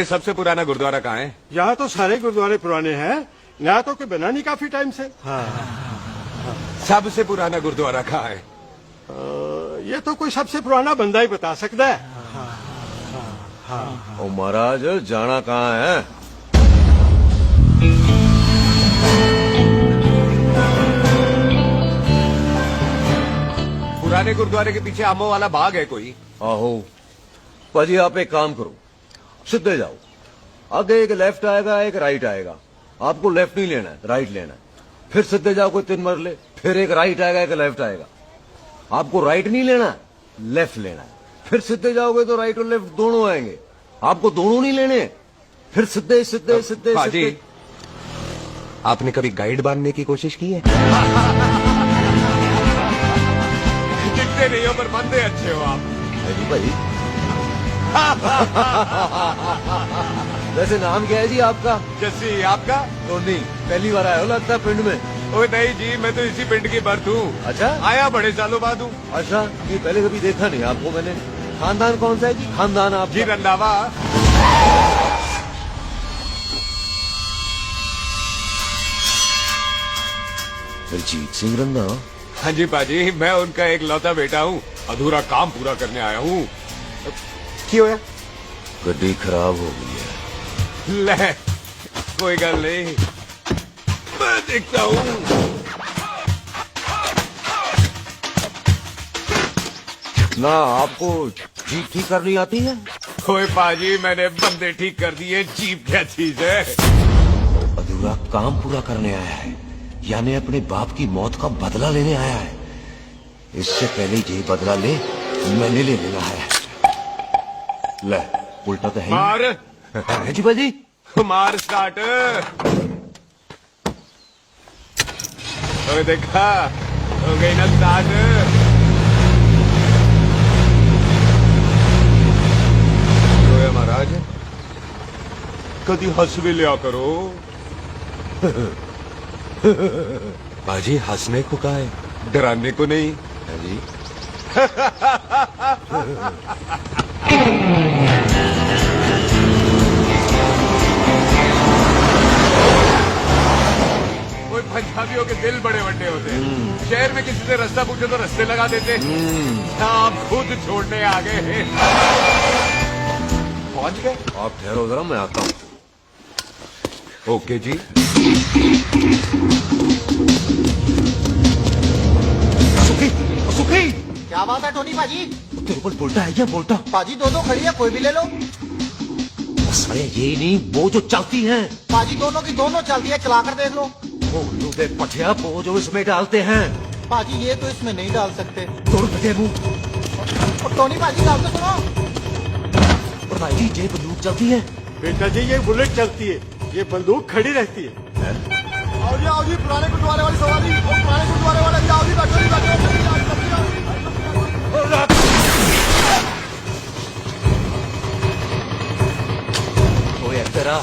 सबसे पुराना गुरुद्वारा कहाँ है? यहाँ तो सारे गुरुद्वारे पुराने हैं, नया तो कोई बना नहीं काफी टाइम से। सबसे पुराना गुरुद्वारा कहाँ है? ये तो कोई सबसे पुराना बंदा ही बता सकता है। ओ महाराज जाना कहाँ है? पुराने गुरुद्वारे के पीछे आमों वाला बाग है कोई? आहो पाजी, आप एक काम करो, सीधे जाओ, आगे एक लेफ्ट आएगा एक राइट आएगा, आपको लेफ्ट नहीं लेना है राइट लेना है। फिर सीधे जाओ कोई 3 मरले, फिर एक राइट आएगा एक लेफ्ट आएगा, आपको राइट नहीं लेना है लेफ्ट लेना है। फिर सीधे जाओगे तो राइट और लेफ्ट दोनों आएंगे, आपको दोनों नहीं लेने। फिर सीधे सीधे सीधे पाजी, सीधे। आपने कभी गाइड बनने की कोशिश की है? दिखते नहीं हो पर बंदे अच्छे हो आप। अजी भाई वैसे नाम क्या है जी आपका? जस्सी, आपका? तो नहीं, पहली बार आया हो लगता है पिंड में। ओ नहीं जी, मैं तो इसी पिंड की बर्थ हूँ। अच्छा, आया बड़े सालों बाद हूँ। अच्छा, ये पहले कभी देखा नहीं आपको मैंने। खानदान कौन सा है जी? खानदान आप जी रंधावा। रंजीत सिंह रंधावा? हाँ जी पाजी, मैं उनका एक लौता बेटा हूँ, अधूरा काम पूरा करने आया हूँ। क्यों है? गड्डी खराब हो गई है। ले, कोई गल नहीं, मैं देखता हूँ। ना आपको जीप ठीक करनी आती है? कोई पाजी, मैंने बंदे ठीक कर दिए, जीप क्या चीज है? अधूरा काम पूरा करने आया है, यानी अपने बाप की मौत का बदला लेने आया है। इससे पहले ये बदला ले मैंने ले लेना है। ले, उल्टा तो है मार। ही। जी बाजी, मार स्टार्ट। देखा, हो गई ना स्टार्ट। महाराज, कभी हंस भी लिया करो। बाजी, हंसने को कहा है, डराने को नहीं। जी कोई पंजाबियों के दिल बड़े बड़े होते हैं। शहर में किसी से रास्ता पूछो तो रास्ते लगा देते। आप खुद छोड़ने आ गए। पहुंच गए? आप ठहरो जरा, मैं आता हूँ। ओके जी। सुखी, सुखी, क्या बात है टोनी पाजी? तेरे ऊपर बोलता है क्या? बोलता पाजी दो खड़ी है, कोई भी ले लो। अरे ये नहीं, वो जो चलती है। पाजी दोनों की दोनों चलती है, चला कर देख लो। वो उल्लू दे पठिया, वो जो इसमें डालते हैं। पाजी ये तो इसमें नहीं डाल सकते। तोड़ दे मुंह। और टोनी पाजी डाल तो सुनो। और भाई जी, ये बंदूक चलती है। बेटा जी, ये बुलेट चलती है, ये बंदूक खड़ी रहती है। आओ जी, पुराने गुरुद्वारे वाली सवारी, और पुराने गुरुद्वारे वाले भी आओ जी, बैठो जी, बैठो। ओए तेरा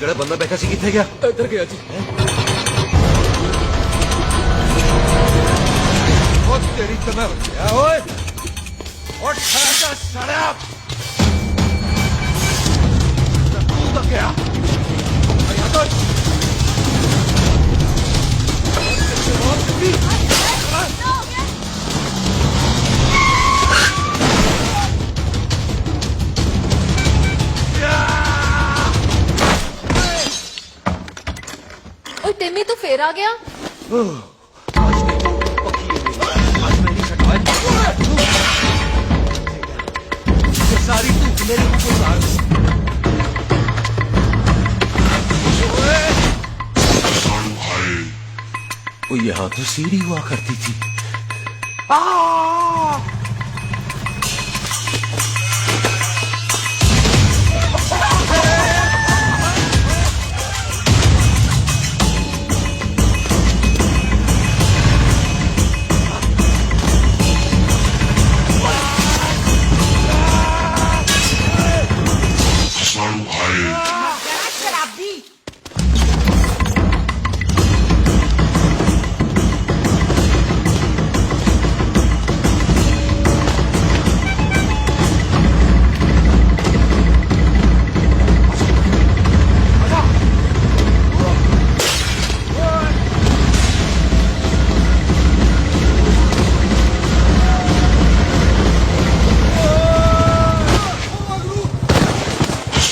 ਜਿਹੜਾ ਬੰਦਾ ਬੈਠਾ ਸੀ ਕਿੱਥੇ ਗਿਆ? इधर गया जी। ਉਹ ਤੇਰੀ ਤਨਾ ਬੱਚਿਆ ਓਏ, ਉੱਠ ਖੜਾ ਸੜਿਆ। ਤੂੰ ਤਾਂ ਗਿਆ ਆਇਆ ਤਾਂ ओए टिम्मी, तू फिर आ गया? सारी धूप मेरे ऊपर उतार। वो यहाँ तो सीढ़ी हुआ करती थी।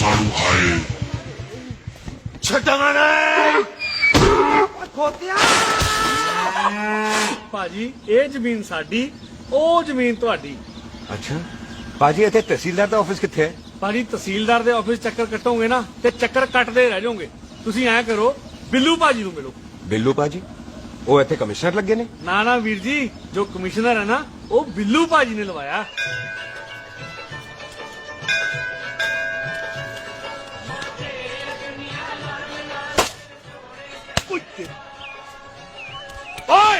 सारू खाए ਭਾਜੀ ਇਹ ਜ਼ਮੀਨ ਸਾਡੀ ਉਹ ਜ਼ਮੀਨ ਤੁਹਾਡੀ। ਅੱਛਾ ਬਾਜੀ ਇੱਥੇ ਤਹਿਸੀਲਦਾਰ ਦਾ ਆਫਿਸ ਕਿੱਥੇ ਹੈ? ਭਾਜੀ ਤਹਿਸੀਲਦਾਰ ਦੇ ਆਫਿਸ ਚੱਕਰ ਕੱਟੋਗੇ ਨਾ ਤੇ ਚੱਕਰ ਕੱਟਦੇ ਰਹਿ ਜਾਓਗੇ। ਤੁਸੀਂ ਐਂ ਕਰੋ ਬਿੱਲੂ ਭਾਜੀ ਨੂੰ ਮਿਲੋ। ਬਿੱਲੂ ਬਾਜੀ ਉਹ ਇੱਥੇ ਕਮਿਸ਼ਨਰ ਲੱਗੇ ਨੇ? ਨਾ ਨਾ ਵੀਰ ਜੀ, ਜੋ ਕਮਿਸ਼ਨਰ ਹੈ ਨਾ ਉਹ ਬਿੱਲੂ ਭਾਜੀ ਨੇ ਲਵਾਇਆ। ओए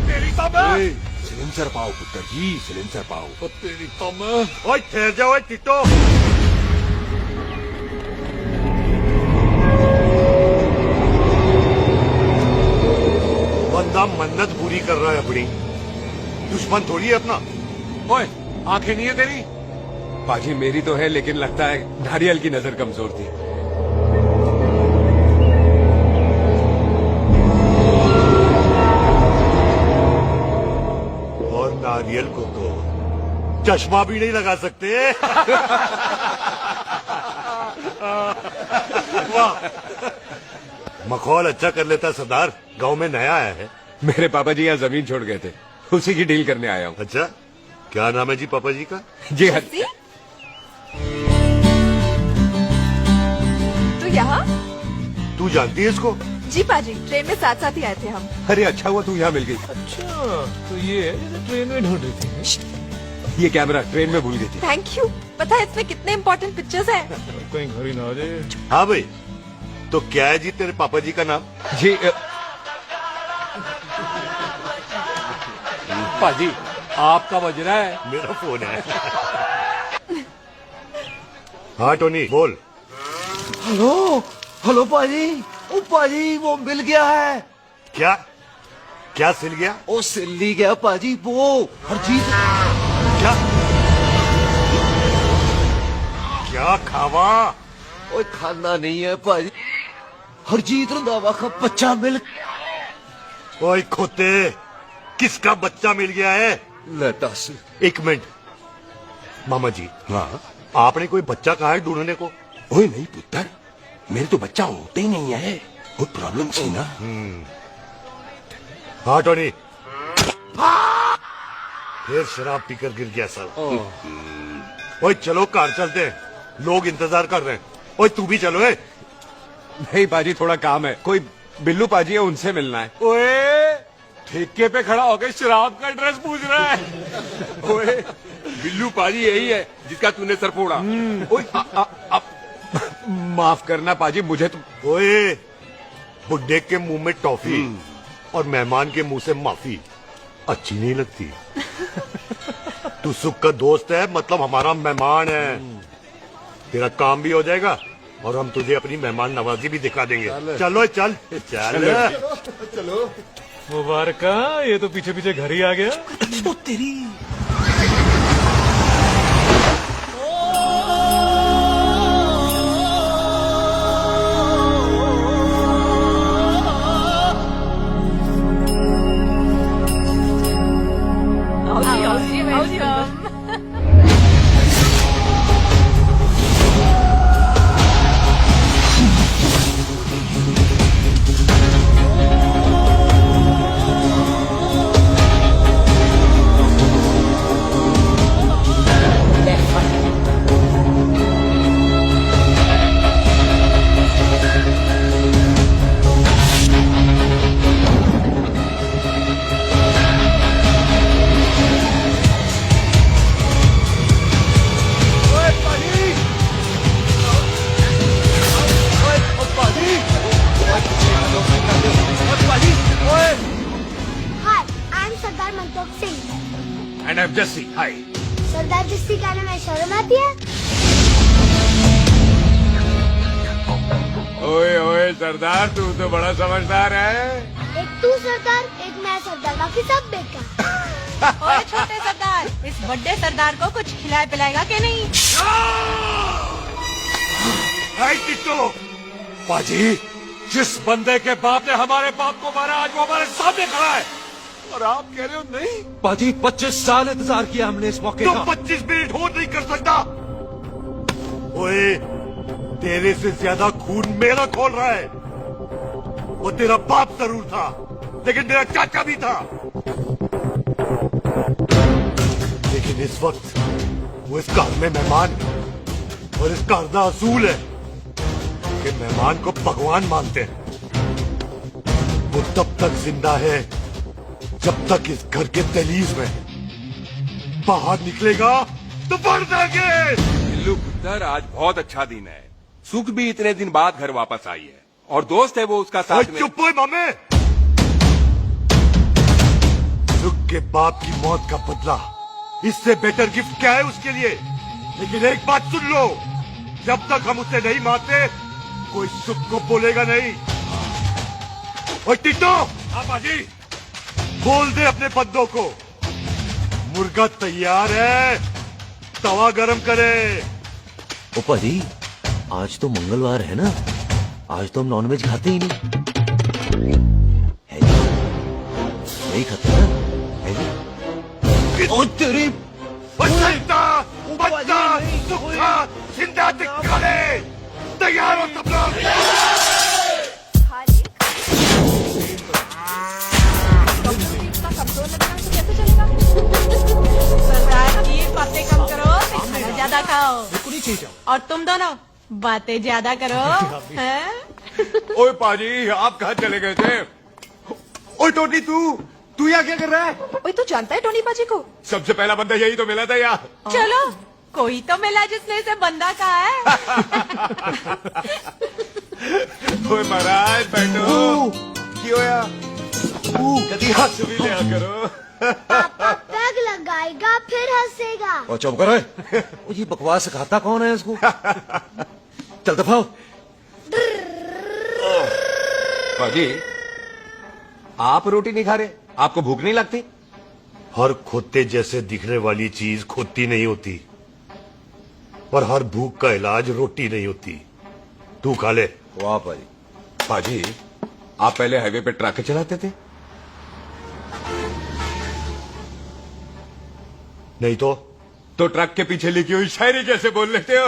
तेरी तो मैं सिलेंसर पाओ पुत्र जी, सिलेंसर पाओ। तेरी तो मैं ओए ठहर जाओ ओए टिट्टो बंदा मन्नत पूरी कर रहा है अपनी, दुश्मन थोड़ी है अपना। ओए आंखें नहीं है तेरी? बाजी मेरी तो है लेकिन लगता है नारियल की नजर कमजोर थी। और नारियल को तो चश्मा भी नहीं लगा सकते। वाह, मखौल अच्छा कर लेता सरदार। गांव में नया आया है। मेरे पापा जी यहाँ जमीन छोड़ गए थे, उसी की डील करने आया हूँ। अच्छा, क्या नाम है जी पापा जी का? जी हाँ। तो यहाँ? तू जानती है इसको? जी पाजी, ट्रेन में साथ साथ ही आए थे हम। अरे अच्छा हुआ तू यहाँ मिल गई। अच्छा तो ये है जिसे ट्रेन में ढूंढ रही थी। ये कैमरा ट्रेन में भूल गई थी। Thank you. पता है इसमें कितने इम्पोर्टेंट पिक्चर्स हैं? कहीं घर ही ना आ जाए। हाँ भाई, तो क्या है जी तेरे पापा जी का नाम? जी पाजी आपका बज रहा है। मेरा फोन है। हाँ टोनी बोल। हेलो हेलो पाजी, ओ पाजी वो मिल गया है। क्या क्या सिल गया? ओ सिल्ली गया पाजी, वो हरजीत। क्या क्या खावा? ओए खाना नहीं है पाजी, हरजीत रंधावा का बच्चा मिल। ओए खोते, किसका बच्चा मिल गया है? ले दस। एक मिनट मामा जी, हाँ आपने कोई बच्चा कहा है ढूंढने को? ओए नहीं पुत्र, मेरे तो बच्चा होते ही नहीं है, कोई प्रॉब्लम थी ना। हाँ टोनी, फिर शराब पीकर गिर गया सर। ओए चलो कार चलते हैं, लोग इंतजार कर रहे हैं। ओए तू भी चलो। है नहीं बाजी थोड़ा काम है, कोई बिल्लू पाजी है उनसे मिलना है। ओए ठेके पे खड़ा होकर शराब का एड्रेस पूछ रहा है। ओए बिल्लू पाजी यही है जिसका तूने सर फोड़ा। ओए माफ करना पाजी, मुझे तो। ओए, बुड्ढे के मुंह में टॉफी और मेहमान के मुंह से माफी अच्छी नहीं लगती। तू सुख का दोस्त है, मतलब हमारा मेहमान है। तेरा काम भी हो जाएगा और हम तुझे अपनी मेहमान नवाजी भी दिखा देंगे। चलो चल चल। मुबारक, ये तो पीछे पीछे घर ही आ गया। तो तेरी एंड आई एम जस्सी। हाय सरदार जिसकी गाने में शर्म आती है। ओए ओए सरदार, तू तो बड़ा समझदार है। एक तू सरदार, एक मैं सरदार, बाकी सब बेकार। ओए छोटे सरदार, इस बड़े सरदार को कुछ खिलाए पिलाएगा कि नहीं? हाय टिट्टो, पाजी, जिस बंदे के बाप ने हमारे बाप को मारा आज वो हमारे सामने खड़ा है और आप कह रहे हो नहीं? पाजी 25 साल इंतजार किया हमने इस मौके तो का। 25 मिनट होल्ड नहीं कर सकता। ओए, तेरे से ज्यादा खून मेरा खोल रहा है। वो तेरा बाप जरूर था, लेकिन मेरा चाचा भी था। लेकिन इस वक्त वो इस घर में मेहमान है, और इसका अर्धा असूल है कि मेहमान को भगवान मानते हैं। वो तब तक जिंदा है जब तक इस घर के दहलीज में, बाहर निकलेगा तो बढ़ जाएंगे। बिल्लू पुत्र, आज बहुत अच्छा दिन है। सुख भी इतने दिन बाद घर वापस आई है और दोस्त है वो उसका ओए, साथ में। चुप हो मामे। सुख के बाप की मौत का बदला, इससे बेटर गिफ्ट क्या है उसके लिए। लेकिन एक बात सुन लो, जब तक हम उसे नहीं मारते कोई सुख को बोलेगा नहीं। ओए टिट्टो, हाँ पाजी। बोल दे अपने बंदों को मुर्गा तैयार है, तवा गरम करे। ओ पाजी, आज तो मंगलवार है ना, आज तो हम नॉनवेज खाते ही नहीं है जी? नहीं खाते ना, है जी? ओ तेरी बच्चा, बच्चा, सुखा, जिंदा दिखाने, तैयार हो सब लोग। कमजोर लगना तो कैसे चलेगा? सरदार, ये बातें कम करो, खाना ज्यादा खाओ। और तुम दोनों बातें ज्यादा करो, हैं? ओए पाजी, आप कहाँ चले गए थे? ओए टोनी, तू यहाँ क्या कर रहा है? ओए, तू जानता है टोनी पाजी को? सबसे पहला बंदा यही तो मिला था यार। चलो, कोई तो मिला जिसने इसे बंदा कहा है। ओए महाराज, बैठो। क्यों होया? कभी हाथ भी लिया करो। पापा पैग लगाएगा फिर हंसेगा। और चुप करो। ओ जी, बकवास सिखाता कौन है इसको? चल दफाओ। पाजी, आप रोटी नहीं खा रहे? आपको भूख नहीं लगती? हर खोते जैसे दिखने वाली चीज खोती नहीं होती, और हर भूख का इलाज रोटी नहीं होती। तू खा ले। वाह पाजी। पाजी, आप पहले हाईवे पे ट्रक चलाते थे? नहीं तो ट्रक के पीछे लिखी हुई शायरी कैसे बोल लेते हो?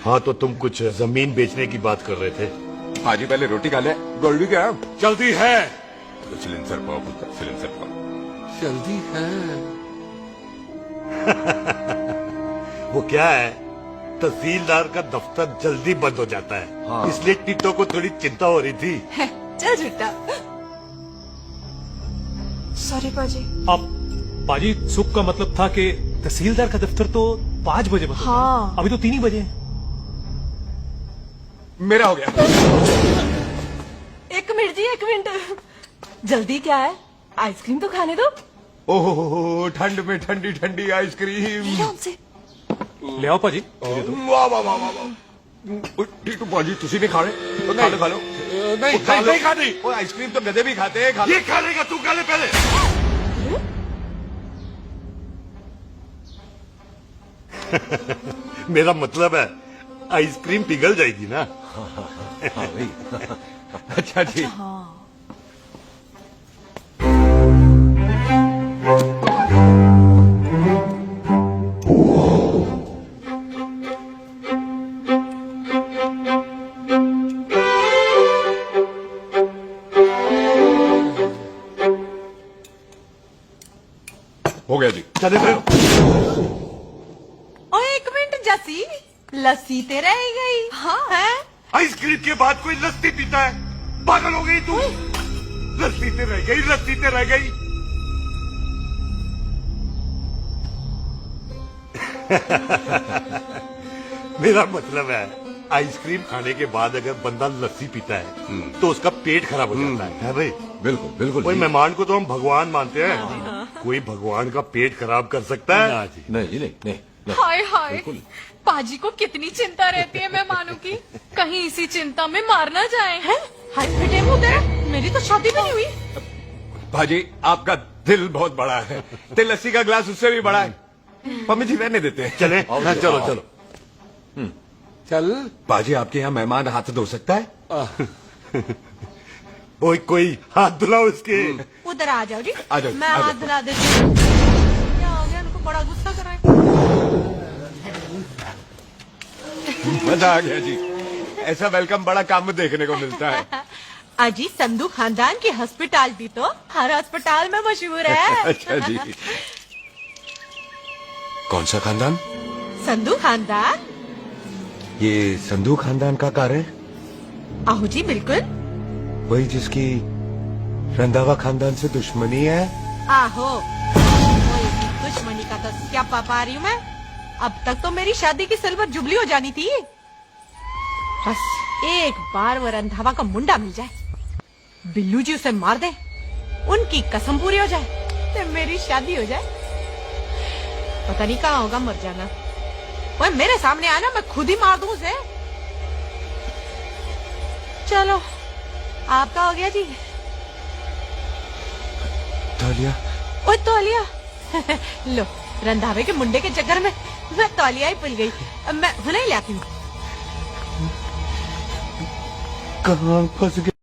हाँ, तो तुम कुछ जमीन बेचने की बात कर रहे थे। पाजी, पहले रोटी खा ले। गोल्डी क्या? जल्दी है। सिलेंसर पाओ पुत्र, सिलेंसर पाओ। जल्दी है। वो क्या है, तहसीलदार का दफ्तर जल्दी बंद हो जाता है। हाँ। इसलिए टिट्टो को थोड़ी चिंता हो रही थी। चल झूठा। सॉरी पाजी। अब पाजी, सुख का मतलब था कि तहसीलदार का दफ्तर तो 5 बजे बंद होता है। हाँ। अभी तो 3 ही बजे हैं। मेरा हो गया। एक मिनट जी, एक मिनट। जल्दी क्या है? आइसक्रीम तो खाने दो। ओह, ठंड में ठंडी ठंडी आइसक्रीम। हमसे ले आओ पाजी। वाह वाह वाह वाह। टीटू पाजी, तुसी नहीं खा रहे? खा लो, खा लो। नहीं, नहीं खाती। ओए, आइसक्रीम तो गधे भी खाते हैं। खा लो। ये खा लेगा, तू खा ले पहले। मेरा मतलब है आइसक्रीम पिघल जाएगी ना। हाँ भाई। अच्छा जी। हो गया जी। चले फिर। ओ, एक मिनट जसी, लस्सी ते रह गई। हाँ है। आइसक्रीम के बाद कोई लस्सी पीता है? पागल हो गई तू? लस्सी ते रह गई, लस्सी ते रह गई। मेरा मतलब है, आइसक्रीम खाने के बाद अगर बंदा लस्सी पीता है तो उसका पेट खराब हो जाता है भाई। बिल्कुल बिल्कुल। कोई मेहमान को तो हम भगवान मानते हैं, कोई भगवान का पेट खराब कर सकता है? नहीं जी, नहीं नहीं, नहीं। हाय हाय, पाजी को कितनी चिंता रहती है मेहमानों की, कहीं इसी चिंता में मार ना जाए। हैं? हाय बेटे मुंह तेरा, मेरी तो शादी भी नहीं हुई। भाजी, आपका दिल बहुत बड़ा है। ते लस्सी का ग्लास उससे भी बड़ा है। मम्मी जी रहने देते हैं। चले आओ, चलो चलो। चल। बाजी, आपके यहाँ मेहमान हाथ धो सकता है? कोई हाथ धुलाओ इसके। उधर आ जाओ जी। आ जाओ, मैं आ जाओ। हाथ धुला देती हूँ। क्या मजा आ गया जी। ऐसा वेलकम बड़ा काम में देखने को मिलता है। अजी संधू खानदान की हॉस्पिटैलिटी तो हर अस्पताल में मशहूर है। अच्छा जी। कौन सा खानदान? संधू खानदान। ये संधू खानदान का कार है? आहू जी बिल्कुल। वही जिसकी रंधावा खानदान से दुश्मनी है? आहो, वो इसकी दुश्मनी का तो क्या पा रही हूँ मैं। अब तक तो मेरी शादी की सिल्वर जुबली हो जानी थी। बस एक बार वो रंधावा का मुंडा मिल जाए, बिल्लू जी उसे मार दे, उनकी कसम पूरी हो जाए तो मेरी शादी हो जाए। पता नहीं कहाँ होगा मर जाना। वो मेरे सामने आना, मैं खुद ही मार दूं उसे। चलो आपका हो गया जी। तौलिया? ओए तौलिया। लो, रंधावे के मुंडे के चक्कर में मैं तौलिया ही भूल गई। मैं हुने ही लाती हूँ। कहाँ फंस गया?